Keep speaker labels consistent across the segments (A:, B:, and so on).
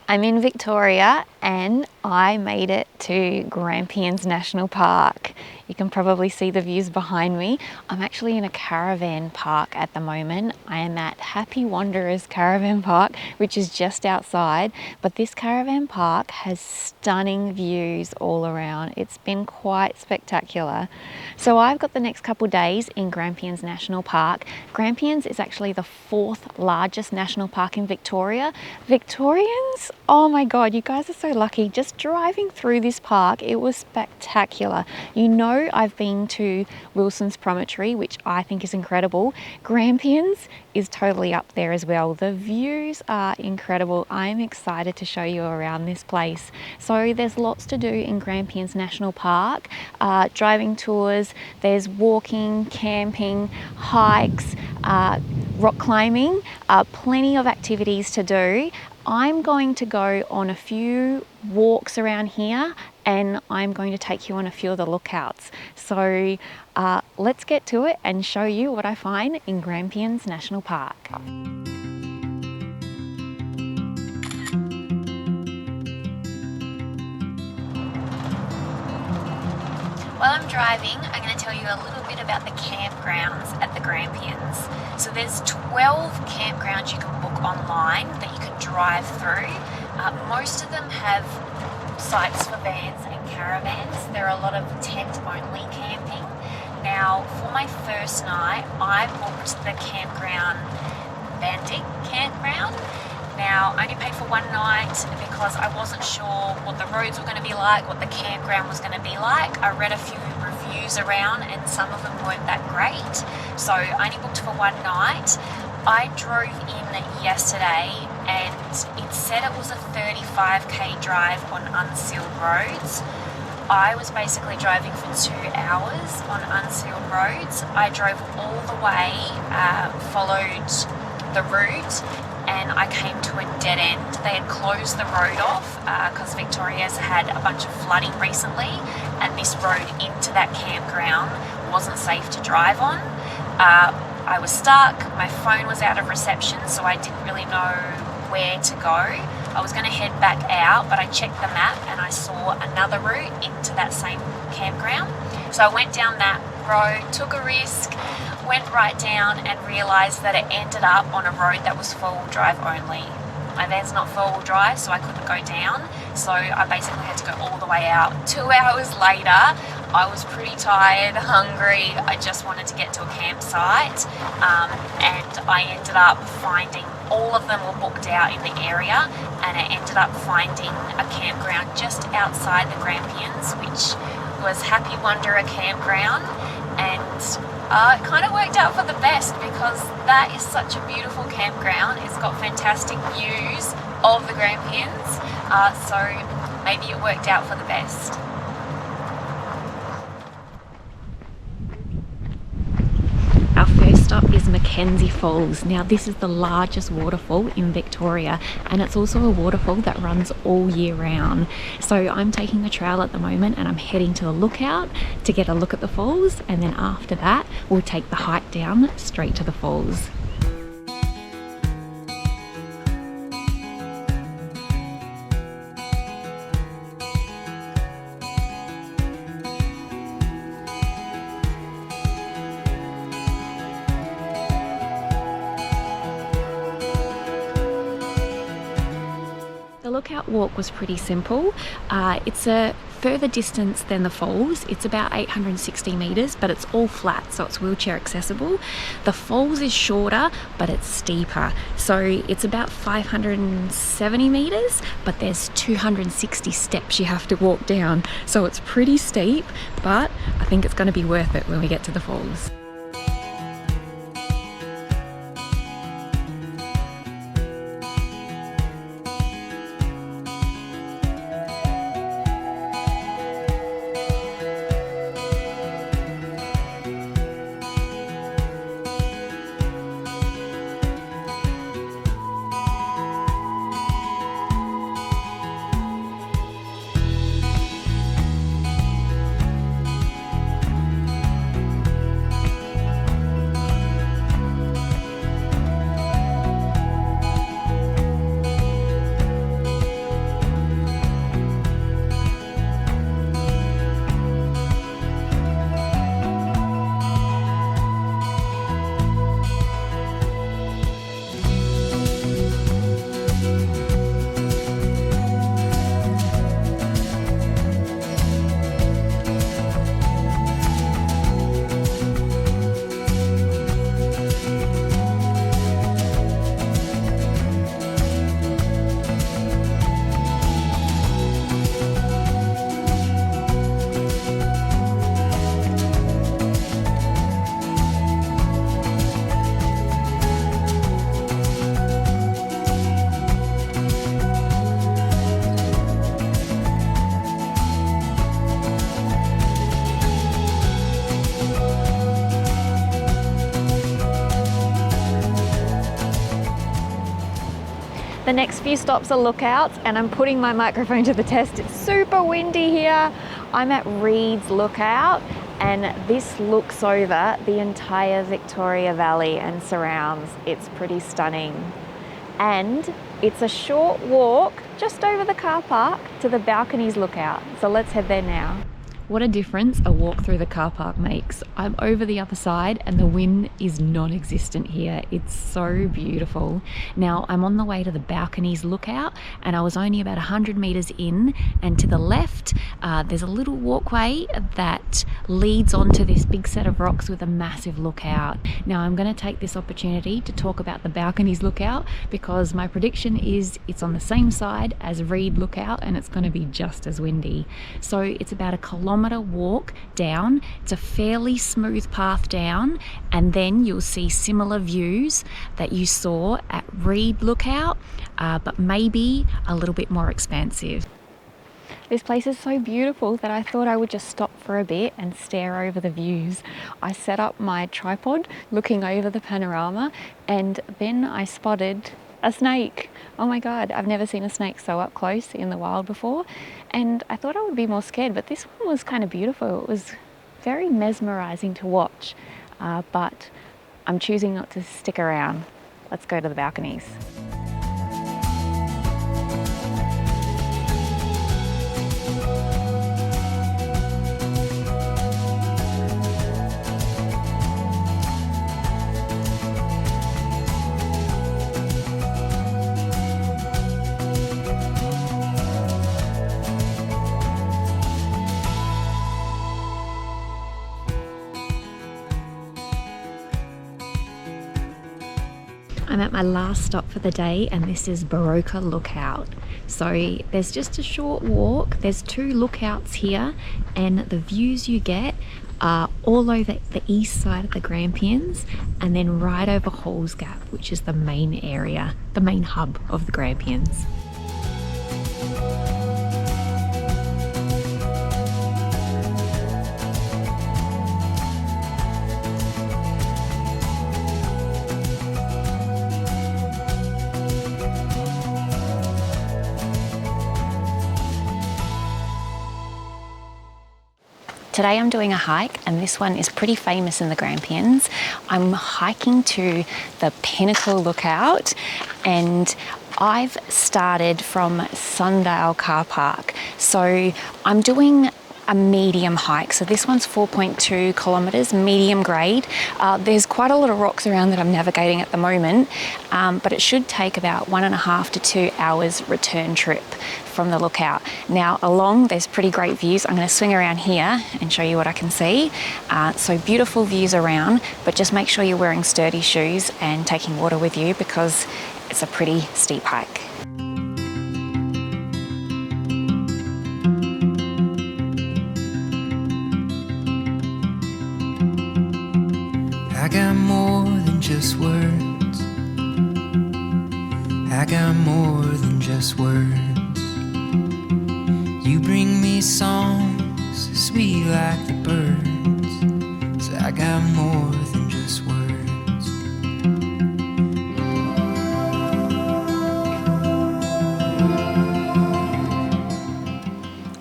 A: I'm in Victoria and I made it to Grampians National Park. You can probably see the views behind me. I'm actually in a caravan park at the moment. I am at Happy Wanderers Caravan Park, which is just outside, but this caravan park has stunning views all around. It's been quite spectacular. So I've got the next couple days in Grampians National Park. Grampians is actually the 4th largest national park in Victoria. Victorians, oh my God, you guys are so lucky. Just driving through this park, it was spectacular. You know, I've been to Wilson's Promontory, which I think is incredible. Grampians is totally up there as well. The views are incredible. I'm excited to show you around this place. So there's lots to do in Grampians National Park. Driving tours, there's walking, camping, hikes, rock climbing, plenty of activities to do. I'm going to go on a few walks around here and I'm going to take you on a few of the lookouts. So let's get to it and show you what I find in Grampians National Park. While I'm driving, I'm going to tell you a little bit about the campgrounds at the Grampians. So there's 12 campgrounds you can book online that you can drive through. Most of them have sites for vans and caravans. There are a lot of tent-only camping. Now, for my first night, I booked the campground, Bandic Campground. Now, I only paid for one night because I wasn't sure what the roads were going to be like, what the campground was going to be like. I read a few reviews around and some of them weren't that great. So I only booked for one night. I drove in yesterday and it said it was a 35k drive on unsealed roads. I was basically driving for 2 hours on unsealed roads. I drove all the way, followed the route, and I came to a dead end. They had closed the road off because Victoria's had a bunch of flooding recently, and this road into that campground wasn't safe to drive on. I was stuck, my phone was out of reception, so I didn't really know where to go. I was going to head back out, but I checked the map and I saw another route into that same campground. So I went down that road, took a risk, went right down and realised that it ended up on a road that was four-wheel drive only. My van's not four-wheel drive, so I couldn't go down. So I basically had to go all the way out. 2 hours later, I was pretty tired, hungry. I just wanted to get to a campsite. And I ended up finding, all of them were booked out in the area, and I ended up finding a campground just outside the Grampians, which was Happy Wanderer Campground. And it kind of worked out for the best because that is such a beautiful campground. It's got fantastic views of the Grampians, so maybe it worked out for the best. Our first stop is Mackenzie Falls. Now this is the largest waterfall in Victoria and it's also a waterfall that runs all year round. So I'm taking the trail at the moment and I'm heading to the lookout to get a look at the falls, and then after that we'll take the hike down straight to the falls. The lookout walk was pretty simple. It's a further distance than the falls. It's about 860 metres, but it's all flat, so it's wheelchair accessible. The falls is shorter, but it's steeper. So it's about 570 metres, but there's 260 steps you have to walk down. So it's pretty steep, but I think it's going to be worth it when we get to the falls.
B: The next few stops are lookouts, and I'm putting my microphone to the test. It's super windy here. I'm at Reed's Lookout, and this looks over the entire Victoria Valley and surrounds. It's pretty stunning. And it's a short walk just over the car park to the Balconies Lookout. So let's head there now. What a difference a walk through the car park makes. I'm over the other side and the wind is non-existent here. It's so beautiful. Now I'm on the way to the Balconies Lookout, and I was only about 100 meters in, and to the left there's a little walkway that leads onto this big set of rocks with a massive lookout. Now I'm going to take this opportunity to talk about the Balconies Lookout, because my prediction is it's on the same side as Reed Lookout and it's going to be just as windy. So it's about a kilometre walk down. It's a fairly smooth path down, and then you'll see similar views that you saw at Reed Lookout, but maybe a little bit more expansive. This place is so beautiful that I thought I would just stop for a bit and stare over the views. I set up my tripod looking over the panorama, and then I spotted a snake. Oh my God, I've never seen a snake so up close in the wild before. And I thought I would be more scared, but this one was kind of beautiful. It was very mesmerizing to watch, but I'm choosing not to stick around. Let's go to the Balconies. I'm at my last stop for the day, and this is Boroka Lookout. So there's just a short walk. There's 2 lookouts here, and the views you get are all over the east side of the Grampians, and then right over Halls Gap, which is the main area, the main hub of the Grampians. Today I'm doing a hike, and this one is pretty famous in the Grampians. I'm hiking to the Pinnacle Lookout, and I've started from Sundale Car Park. So I'm doing a medium hike. So this one's 4.2 kilometers, medium grade. There's quite a lot of rocks around that I'm navigating at the moment, but it should take about 1.5 to 2 hours return trip from the lookout. Now along, there's pretty great views. I'm going to swing around here and show you what I can see. So beautiful views around, but just make sure you're wearing sturdy shoes and taking water with you, because it's a pretty steep hike.
C: I got more than just words. I got more than just words. You bring me songs sweet like the birds. So I got more than just words.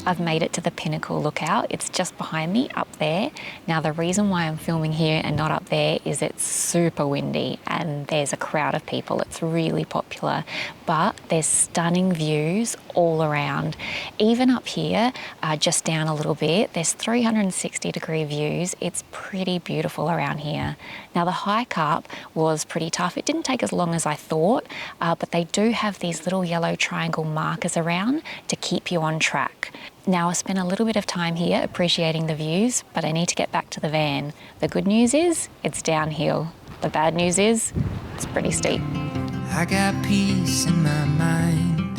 B: I've made it to the Pinnacle Lookout. It's just behind me up there. Now the reason why I'm filming here and not up there is it's super windy and there's a crowd of people. It's really popular, but there's stunning views all around. Even up here, just down a little bit, there's 360-degree views. It's pretty beautiful around here. Now the hike up was pretty tough. It didn't take as long as I thought, but they do have these little yellow triangle markers around to keep you on track. Now I spent a little bit of time here appreciating the views, but I need to get back to the van. The good news is it's downhill. The bad news is it's pretty steep.
C: I got peace in my mind.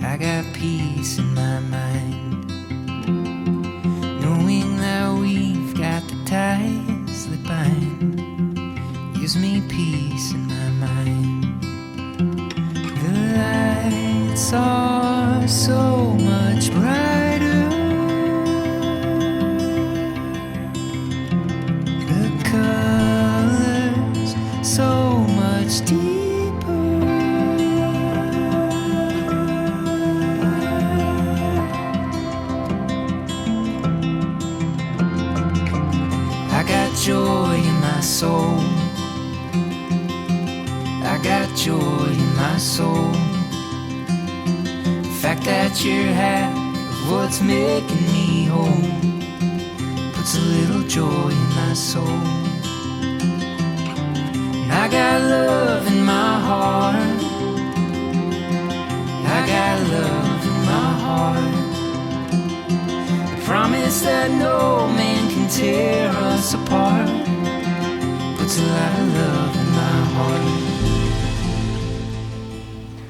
C: I got peace in my mind. Knowing that we've got the ties that bind gives me peace in my mind. The lights are so much brighter. The colors so much deeper. soul. The fact that you're half of what's making me whole puts a little joy in my soul. And I got love in my heart. I got love in my heart. The promise that no man can tear us apart puts a lot of love in my heart.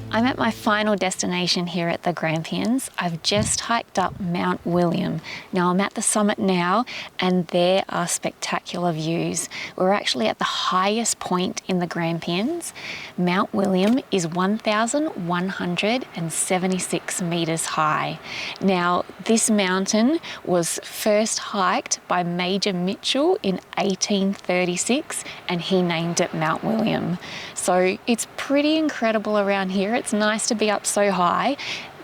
B: I'm at my final destination here at the Grampians. I've just hiked up Mount William. Now I'm at the summit now, and there are spectacular views. We're actually at the highest point in the Grampians. Mount William is 1,176 meters high. Now this mountain was first hiked by Major Mitchell in 1836, and he named it Mount William. So it's pretty incredible around here. It's nice to be up so high.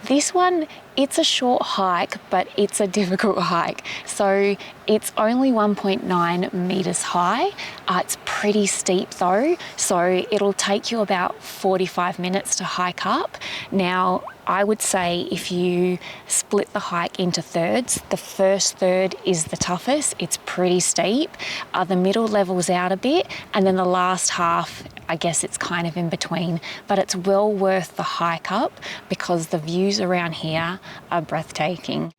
B: This one, it's a short hike, but it's a difficult hike. So it's only 1.9 meters high. It's pretty steep though, so it'll take you about 45 minutes to hike up. Now, I would say if you split the hike into thirds, the first third is the toughest. It's pretty steep. The middle levels out a bit, and then the last half, I guess it's kind of in between, but it's well worth the hike up because the views around here are breathtaking.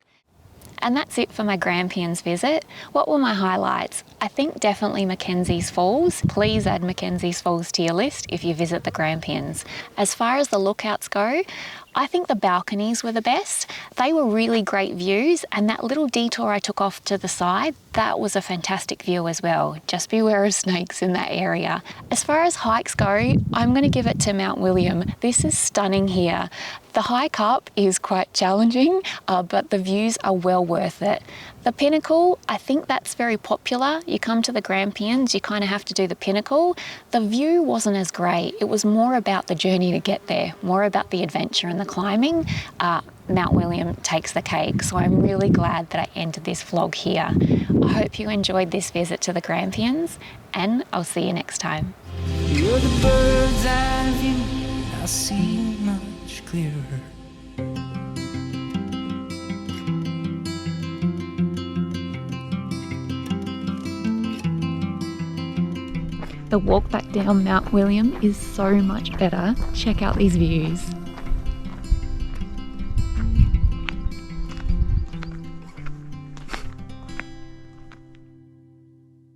B: And that's it for my Grampians visit. What were my highlights? I think definitely Mackenzie's Falls. Please add Mackenzie's Falls to your list if you visit the Grampians. As far as the lookouts go, I think the balconies were the best. They were really great views, and that little detour I took off to the side, that was a fantastic view as well. Just beware of snakes in that area. As far as hikes go, I'm going to give it to Mount William. This is stunning here. The hike up is quite challenging, but the views are well worth it. The Pinnacle, I think that's very popular. You come to the Grampians, you kind of have to do the Pinnacle. The view wasn't as great. It was more about the journey to get there, more about the adventure and the climbing. Mount William takes the cake, so I'm really glad that I ended this vlog here. I hope you enjoyed this visit to the Grampians, and I'll see you next time.
C: You're the bird's eye view, I see much clearer.
B: The walk back down Mount William is so much better. Check out these views.